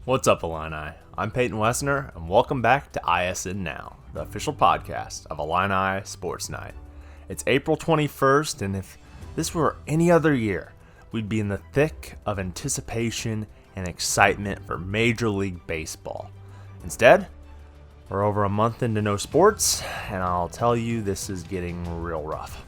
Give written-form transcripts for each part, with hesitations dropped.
What's up, Illini? I'm Peyton Wesner, and welcome back to ISN Now, the official podcast of Illini Sports Night. It's April 21st, and if this were any other year, we'd be in the thick of anticipation and excitement for Major League Baseball. Instead, we're over a month into no sports, and I'll tell you, this is getting real rough.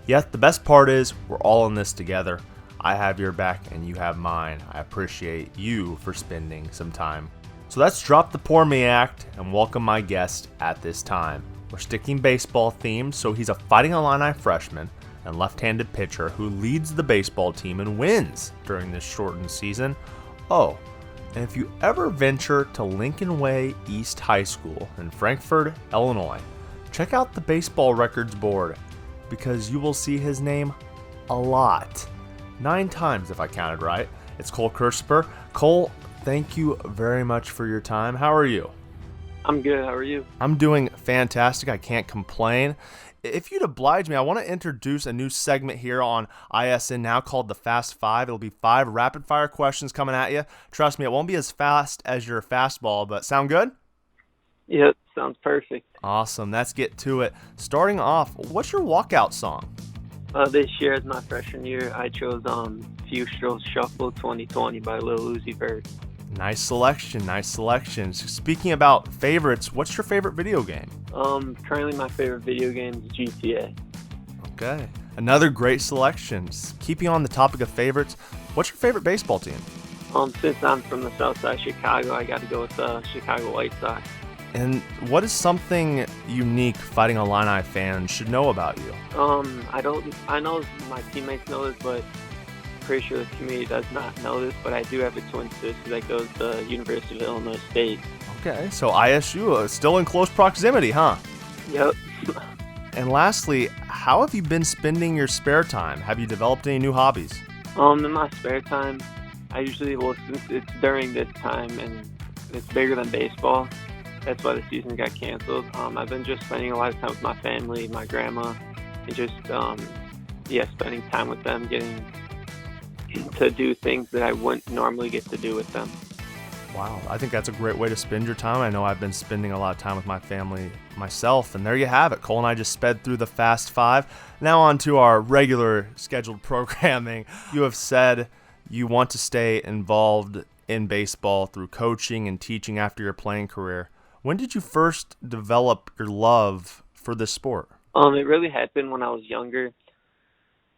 Yet, the best part is we're all in this together. I have your back and you have mine. I appreciate you for spending some time. So let's drop the poor me act and welcome my guest at this time. We're sticking baseball themed, so he's a Fighting Illini freshman and left-handed pitcher who leads the baseball team and wins during this shortened season. Oh, and if you ever venture to Lincoln Way East High School in Frankfort, Illinois, check out the baseball records board because you will see his name a lot. 9 times if I counted right. It's Cole Kirschsieper. Cole, thank you very much for your time. How are you? I'm good. How are you? I'm doing fantastic. I can't complain. If you'd oblige me, I want to introduce a new segment here on ISN Now called the Fast Five. It'll be 5 rapid-fire questions coming at you. Trust me, it won't be as fast as your fastball, but sound good? Yep, sounds perfect. Awesome. Let's get to it. Starting off, what's your walkout song? This year, as my freshman year, I chose Fustral's Shuffle 2020 by Lil Uzi Vert. Nice selection, nice selection. Speaking about favorites, what's your favorite video game? Currently my favorite video game is GTA. Okay, another great selection. Keeping on the topic of favorites, what's your favorite baseball team? Since I'm from the south side of Chicago, I got to go with the Chicago White Sox. And what is something unique Fighting Illini fans should know about you? I know my teammates know this, but I'm pretty sure the community does not know this, but I do have a twin sister that goes to University of Illinois State. Okay, so ISU is still in close proximity, huh? Yep. And lastly, how have you been spending your spare time? Have you developed any new hobbies? In my spare time, I usually, since it's during this time and it's bigger than baseball, that's why the season got canceled. I've been just spending a lot of time with my family, my grandma, and just, spending time with them, getting to do things that I wouldn't normally get to do with them. Wow, I think that's a great way to spend your time. I know I've been spending a lot of time with my family myself, and there you have it. Cole and I just sped through the Fast Five. Now on to our regular scheduled programming. You have said you want to stay involved in baseball through coaching and teaching after your playing career. When did you first develop your love for this sport? It really happened when I was younger.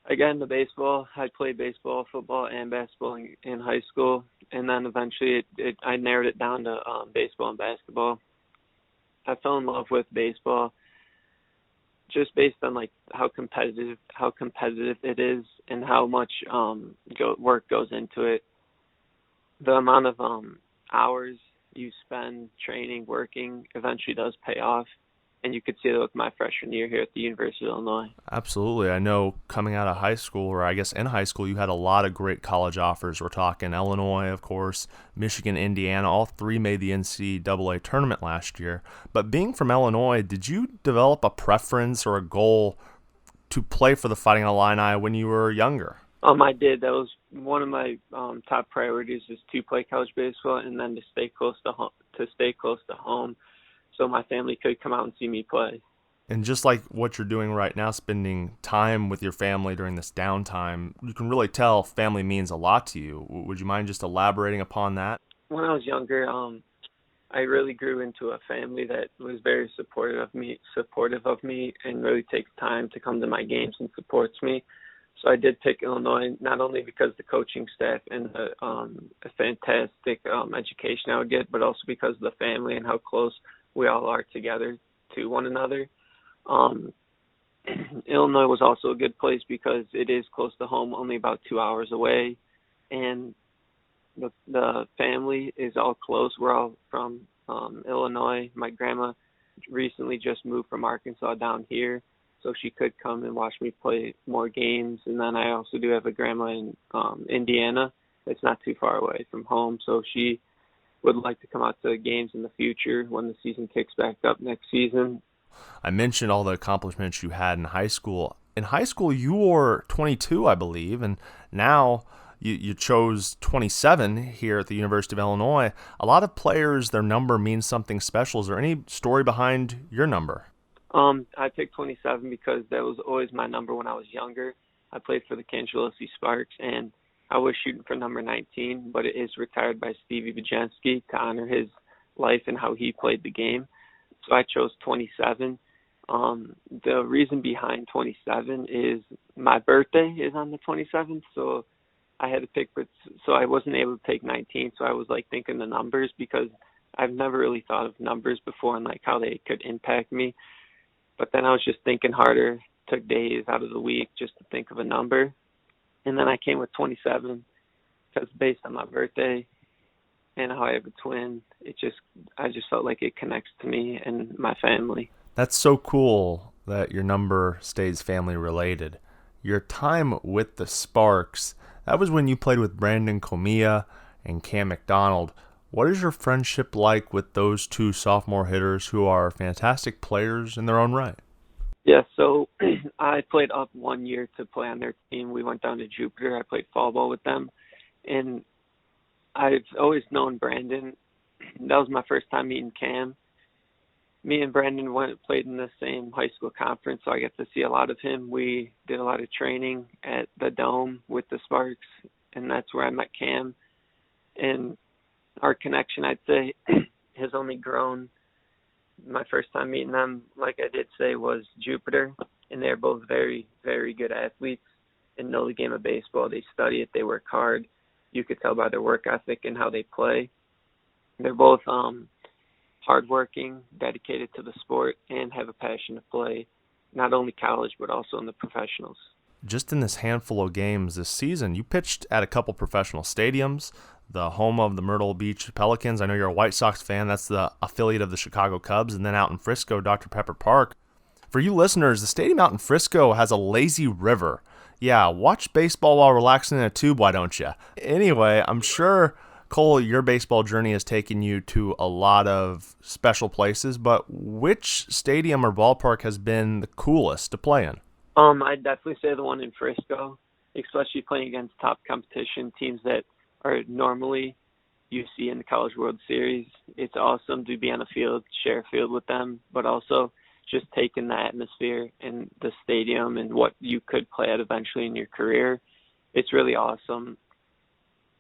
I got into baseball. I played baseball, football, and basketball in high school, and then eventually I narrowed it down to baseball and basketball. I fell in love with baseball just based on how competitive it is and how much work goes into it. The amount of hours you spend training, working, eventually does pay off. And you could see that with my freshman year here at the University of Illinois. Absolutely. I know coming out of high school, or I guess in high school, you had a lot of great college offers. We're talking Illinois, of course, Michigan, Indiana. All 3 made the NCAA tournament last year. But being from Illinois, did you develop a preference or a goal to play for the Fighting Illini when you were younger? I did. That was one of my top priorities, is to play college baseball and then to stay close to home, so my family could come out and see me play. And just like what you're doing right now, spending time with your family during this downtime, you can really tell family means a lot to you. Would you mind just elaborating upon that? When I was younger, I really grew into a family that was very supportive of me, and really takes time to come to my games and supports me. So I did pick Illinois, not only because the coaching staff and the a fantastic education I would get, but also because of the family and how close we all are together to one another. Illinois was also a good place because it is close to home, only about 2 hours away, and the family is all close. We're all from Illinois. My grandma recently just moved from Arkansas down here, so she could come and watch me play more games. And then I also do have a grandma in Indiana that's not too far away from home, so she would like to come out to games in the future when the season kicks back up next season. I mentioned all the accomplishments you had in high school. In high school, you were 22, I believe, and now you chose 27 here at the University of Illinois. A lot of players, their number means something special. Is there any story behind your number? I picked 27 because that was always my number when I was younger. I played for the Cangelosi Sparks, and I was shooting for number 19, but it is retired by Stevie Bajenski to honor his life and how he played the game. So I chose 27. The reason behind 27 is my birthday is on the 27th, so I had to pick, so I wasn't able to take 19, so I was like thinking the numbers because I've never really thought of numbers before and like how they could impact me. But then I was just thinking harder, took days out of the week just to think of a number. And then I came with 27 because based on my birthday and how I have a twin, I just felt like it connects to me and my family. That's so cool that your number stays family related. Your time with the Sparks, that was when you played with Brandon Comia and Cam McDonald. What is your friendship like with those two sophomore hitters who are fantastic players in their own right? Yeah, so I played up 1 year to play on their team. We went down to Jupiter. I played fall ball with them. And I've always known Brandon. That was my first time meeting Cam. Me and Brandon played in the same high school conference, so I get to see a lot of him. We did a lot of training at the Dome with the Sparks, and that's where I met Cam. And our connection, I'd say, has only grown. My first time meeting them, like I did say, was Jupiter, and they're both very, very good athletes and know the game of baseball. They study it. They work hard. You could tell by their work ethic and how they play. They're both hardworking, dedicated to the sport, and have a passion to play not only college but also in the professionals. Just in this handful of games this season, you pitched at a couple professional stadiums, the home of the Myrtle Beach Pelicans. I know you're a White Sox fan. That's the affiliate of the Chicago Cubs. And then out in Frisco, Dr. Pepper Park. For you listeners, the stadium out in Frisco has a lazy river. Yeah, watch baseball while relaxing in a tube, why don't you? Anyway, I'm sure, Cole, your baseball journey has taken you to a lot of special places, but which stadium or ballpark has been the coolest to play in? I'd definitely say the one in Frisco, especially playing against top competition teams that are normally you see in the College World Series. It's awesome to be on a field, share a field with them, but also just taking the atmosphere and the stadium and what you could play at eventually in your career. It's really awesome.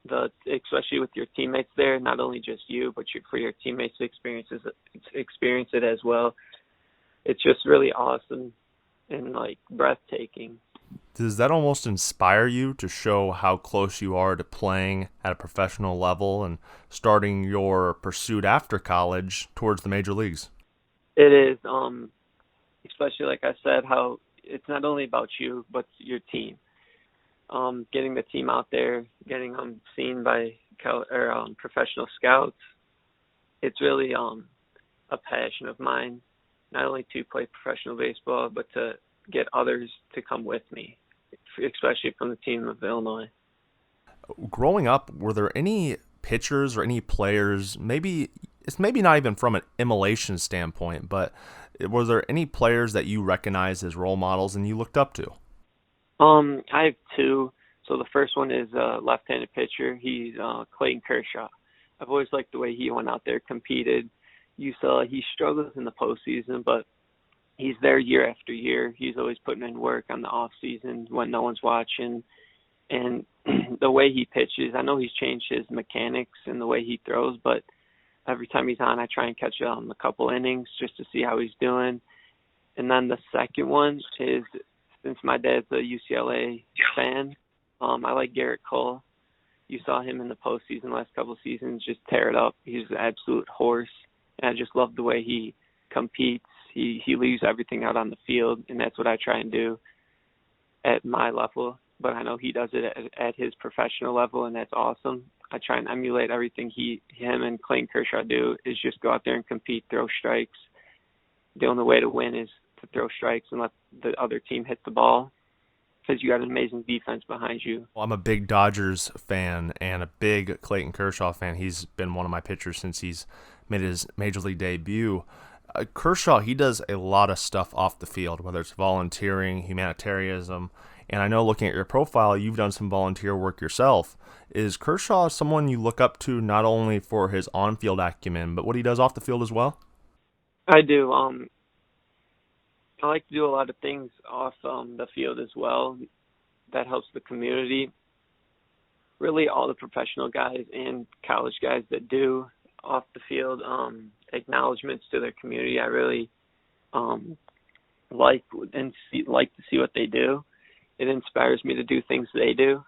Especially with your teammates there, not only just you, but for your teammates to experience it as well. It's just really awesome and like breathtaking. Does that almost inspire you to show how close you are to playing at a professional level and starting your pursuit after college towards the major leagues? It is, especially like I said, how it's not only about you, but your team. Getting the team out there, getting them seen by professional scouts. It's really a passion of mine, not only to play professional baseball, but to get others to come with me, especially from the team of Illinois. Growing up, were there any pitchers or any players, maybe not even from an immolation standpoint, but were there any players that you recognized as role models and you looked up to? I have two. So the first one is a left-handed pitcher. He's Clayton Kershaw. I've always liked the way he went out there, competed. You saw he struggles in the postseason, but he's there year after year. He's always putting in work on the off season when no one's watching. And the way he pitches, I know he's changed his mechanics and the way he throws, but every time he's on, I try and catch a couple innings just to see how he's doing. And then the second one is, since my dad's a UCLA fan, I like Garrett Cole. You saw him in the postseason last couple of seasons just tear it up. He's an absolute horse. And I just love the way he competes. He leaves everything out on the field, and that's what I try and do at my level. But I know he does it at his professional level, and that's awesome. I try and emulate everything him and Clayton Kershaw do, is just go out there and compete, throw strikes. The only way to win is to throw strikes and let the other team hit the ball, because you got an amazing defense behind you. Well, I'm a big Dodgers fan and a big Clayton Kershaw fan. He's been one of my pitchers since he's made his major league debut. Kershaw, he does a lot of stuff off the field, whether it's volunteering, humanitarianism, And I know looking at your profile, you've done some volunteer work yourself. Is Kershaw someone you look up to not only for his on-field acumen, but what he does off the field as well? I do. I like to do a lot of things off the field as well. That helps the community. Really, all the professional guys and college guys that do off the field acknowledgments to their community. I really like to see what they do. It inspires me to do things they do.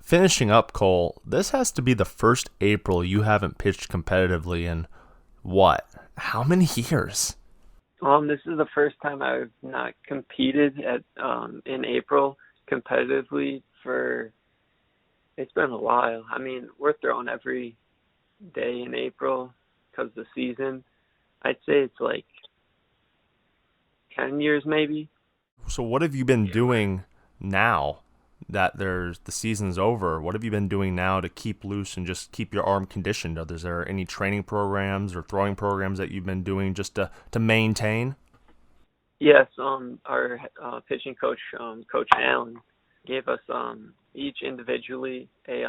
Finishing up, Cole, this has to be the first April you haven't pitched competitively in what? How many years? This is the first time I've not competed in April competitively it's been a while. I mean, we're throwing every day in April because of the season. I'd say it's like 10 years maybe. So what have you been doing now that the season's over? What have you been doing now to keep loose and just keep your arm conditioned? Is there any training programs or throwing programs that you've been doing just to maintain? Yes, our pitching coach, Coach Allen, gave us each individually a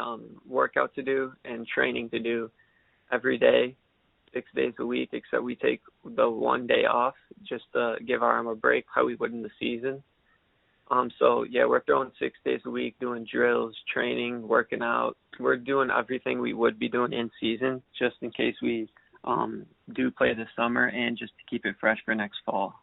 workout to do and training to do every day, 6 days a week, except we take the 1 day off just to give our arm a break how we would in the season. So, yeah, we're throwing 6 days a week, doing drills, training, working out. We're doing everything we would be doing in season just in case we do play this summer and just to keep it fresh for next fall.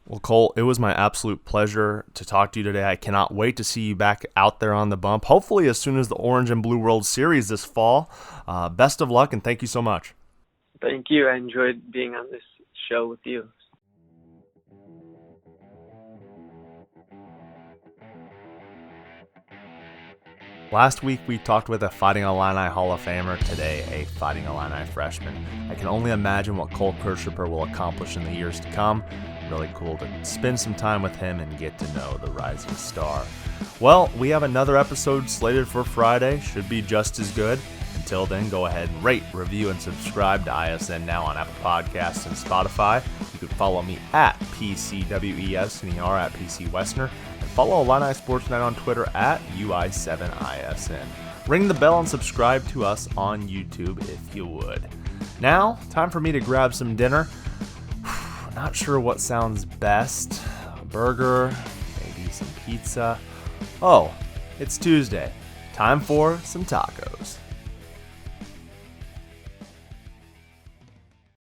Well, Cole, it was my absolute pleasure to talk to you today. I cannot wait to see you back out there on the bump, hopefully as soon as the Orange and Blue World Series this fall. Best of luck, and thank you so much. Thank you. I enjoyed being on this show with you. Last week, we talked with a Fighting Illini Hall of Famer, today a Fighting Illini freshman. I can only imagine what Cole Kirschsieper will accomplish in the years to come. Really cool to spend some time with him and get to know the rising star. Well, we have another episode slated for Friday. Should be just as good. Until then, go ahead and rate, review, and subscribe to ISN Now on Apple Podcasts and Spotify. You can follow me at PCWESNER at PC Wesner. Follow Illini Sports Night on Twitter at UI7ISN. Ring the bell and subscribe to us on YouTube if you would. Now, time for me to grab some dinner. Not sure what sounds best. A burger, maybe some pizza. Oh, it's Tuesday. Time for some tacos.